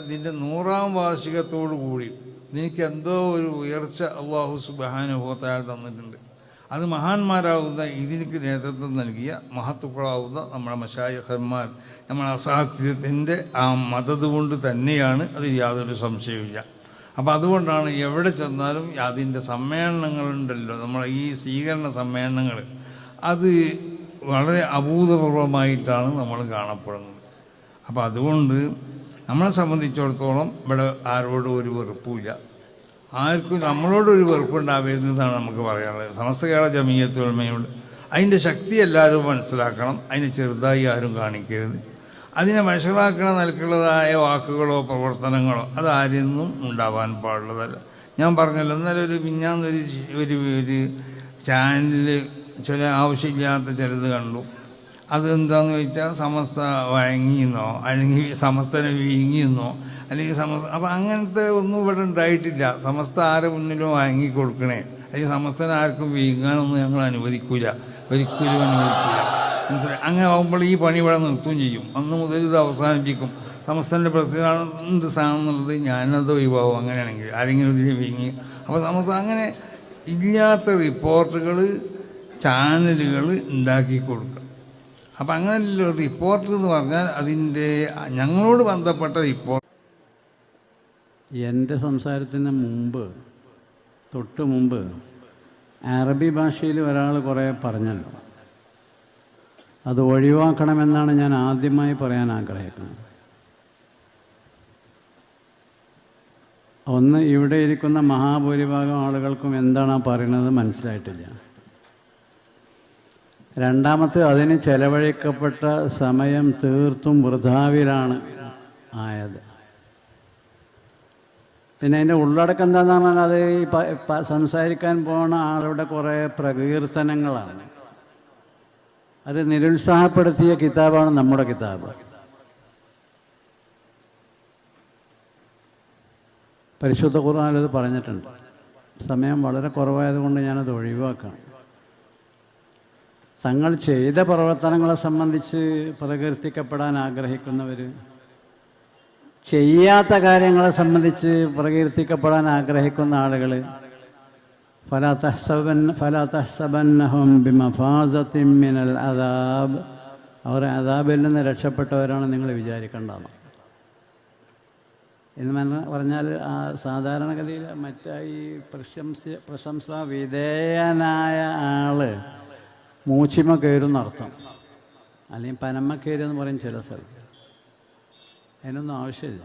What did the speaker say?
ഇതിൻ്റെ 100-ാം വാർഷികത്തോടു കൂടി എനിക്ക് എന്തോ ഒരു ഉയർച്ച അള്ളാഹു സുബ്ഹാനഹു വ തആല തന്നിട്ടുണ്ട്. അത് മഹാന്മാരാകുന്ന ഇതിലേക്ക് നേതൃത്വം നൽകിയ മഹത്തുക്കളാവുന്ന നമ്മുടെ മശായിഖന്മാർ, നമ്മുടെ അസാധ്യത്തിൻ്റെ ആ മദത് കൊണ്ട് തന്നെയാണ്, അതിൽ യാതൊരു സംശയവുമില്ല. അപ്പം അതുകൊണ്ടാണ് എവിടെ ചെന്നാലും അതിൻ്റെ സമ്മേളനങ്ങളുണ്ടല്ലോ, നമ്മളെ ഈ സ്വീകരണ സമ്മേളനങ്ങൾ, അത് വളരെ അഭൂതപൂർവമായിട്ടാണ് നമ്മൾ കാണപ്പെടുന്നത്. അപ്പം അതുകൊണ്ട് നമ്മളെ സംബന്ധിച്ചിടത്തോളം ഇവിടെ ആരോടും ഒരു വെറുപ്പില്ല, ആർക്കും നമ്മളോടൊരു വെറുപ്പുണ്ടാവരുതെന്നാണ് നമുക്ക് പറയാനുള്ളത്. സമസ്ത കേരള ജമീയത്തുൽ ഉലമയോട് അതിൻ്റെ ശക്തി എല്ലാവരും മനസ്സിലാക്കണം. അതിനെ ചെറുതായി ആരും കാണിക്കരുത്. അതിനെ മനസ്സിലാക്കണ നിലക്കുള്ളതായ വാക്കുകളോ പ്രവർത്തനങ്ങളോ അതാരെന്നും ഉണ്ടാവാൻ പാടുള്ളതല്ല. ഞാൻ പറഞ്ഞല്ലോ, ഇന്നലെ ഒരു മിഞ്ഞാന്നൊരു ഒരു ചാനലിൽ ചില ആവശ്യമില്ലാത്ത ചിലത് കണ്ടു. അതെന്താണെന്ന് ചോദിച്ചാൽ സമസ്ത വഴങ്ങിയെന്നോ അല്ലെങ്കിൽ സമസ്തനെ വീങ്ങിയെന്നോ അല്ലെങ്കിൽ സമസ്ത, അപ്പം അങ്ങനത്തെ ഒന്നും ഇവിടെ ഉണ്ടായിട്ടില്ല. സമസ്ത ആരെ മുന്നിലും വാങ്ങി കൊടുക്കണേ, അല്ലെങ്കിൽ സമസ്തനെ ആർക്കും വീങ്ങാനൊന്നും ഞങ്ങൾ അനുവദിക്കില്ല, ഒരിക്കലും അനുവദിക്കില്ല. മനസ്സിലായി? അങ്ങനെ ആകുമ്പോൾ ഈ പണി ഇവിടെ നിർത്തുകയും ചെയ്യും. അന്ന് മുതൽ ഇത് അവസാനിപ്പിക്കും. സമസ്തൻ്റെ പ്രസിഡന്റ് സ്ഥാനം എന്നുള്ളത് ഞാനത് ഒഴിവാകും അങ്ങനെയാണെങ്കിൽ, ആരെങ്കിലും ഇതിൽ വീങ്ങി. അപ്പോൾ സമസ്ത അങ്ങനെ ഇല്ലാത്ത റിപ്പോർട്ടുകൾ ചാനലുകൾ ഉണ്ടാക്കി കൊടുക്കുക. അപ്പം അങ്ങനെയുള്ള റിപ്പോർട്ടർ എന്ന് പറഞ്ഞാൽ അതിൻ്റെ ഞങ്ങളോട് ബന്ധപ്പെട്ട റിപ്പോർട്ട്. എൻ്റെ സംസാരത്തിന് തൊട്ട് മുമ്പ് അറബി ഭാഷയിൽ ഒരാൾ കുറേ പറഞ്ഞല്ലോ, അത് ഒഴിവാക്കണമെന്നാണ് ഞാൻ ആദ്യമായി പറയാൻ ആഗ്രഹിക്കുന്നത്. ഒന്ന്, ഇവിടെ ഇരിക്കുന്ന മഹാഭൂരിഭാഗം ആളുകൾക്കും എന്താണ് പറയുന്നത് മനസ്സിലായിട്ടില്ല. രണ്ടാമത്തെ, അതിന് ചെലവഴിക്കപ്പെട്ട സമയം തീർത്തും വൃഥാവിലാണ് ആയത്. പിന്നെ അതിൻ്റെ ഉള്ളടക്കം എന്താണെന്ന് പറഞ്ഞാൽ അത് ഈ സംസാരിക്കാൻ പോണ ആളുടെ കുറേ പ്രകീർത്തനങ്ങളാണ്. അത് നിരുത്സാഹപ്പെടുത്തിയ കിതാബാണ് നമ്മുടെ കിതാബ്. പരിശുദ്ധ ഖുർആനിൽ അത് പറഞ്ഞിട്ടുണ്ട്. സമയം വളരെ കുറവായതുകൊണ്ട് ഞാനത് ഒഴിവാക്കാം. തങ്ങൾ ചെയ്ത പ്രവർത്തനങ്ങളെ സംബന്ധിച്ച് പ്രകീർത്തിക്കപ്പെടാൻ ആഗ്രഹിക്കുന്നവർ, ചെയ്യാത്ത കാര്യങ്ങളെ സംബന്ധിച്ച് പ്രകീർത്തിക്കപ്പെടാൻ ആഗ്രഹിക്കുന്ന ആളുകൾ, ഫലാ തഹ്സബന്നഹും ബിമഫാസത്തിൻ മിനൽ അദാബ്, അവർ അദാബിൽ നിന്ന് രക്ഷപ്പെട്ടവരാണ് നിങ്ങൾ വിചാരിക്കേണ്ടതാണ് എന്ന് പറഞ്ഞാൽ, ആ സാധാരണഗതിയിൽ ഈ പ്രശംസ വിധേയനായ ആൾ മൂച്ചിമ കയറുന്നർത്ഥം, അല്ലെങ്കിൽ പനമ്മ കയറുമെന്ന് പറയും ചില സ്ഥലത്ത്. അതിനൊന്നും ആവശ്യമില്ല.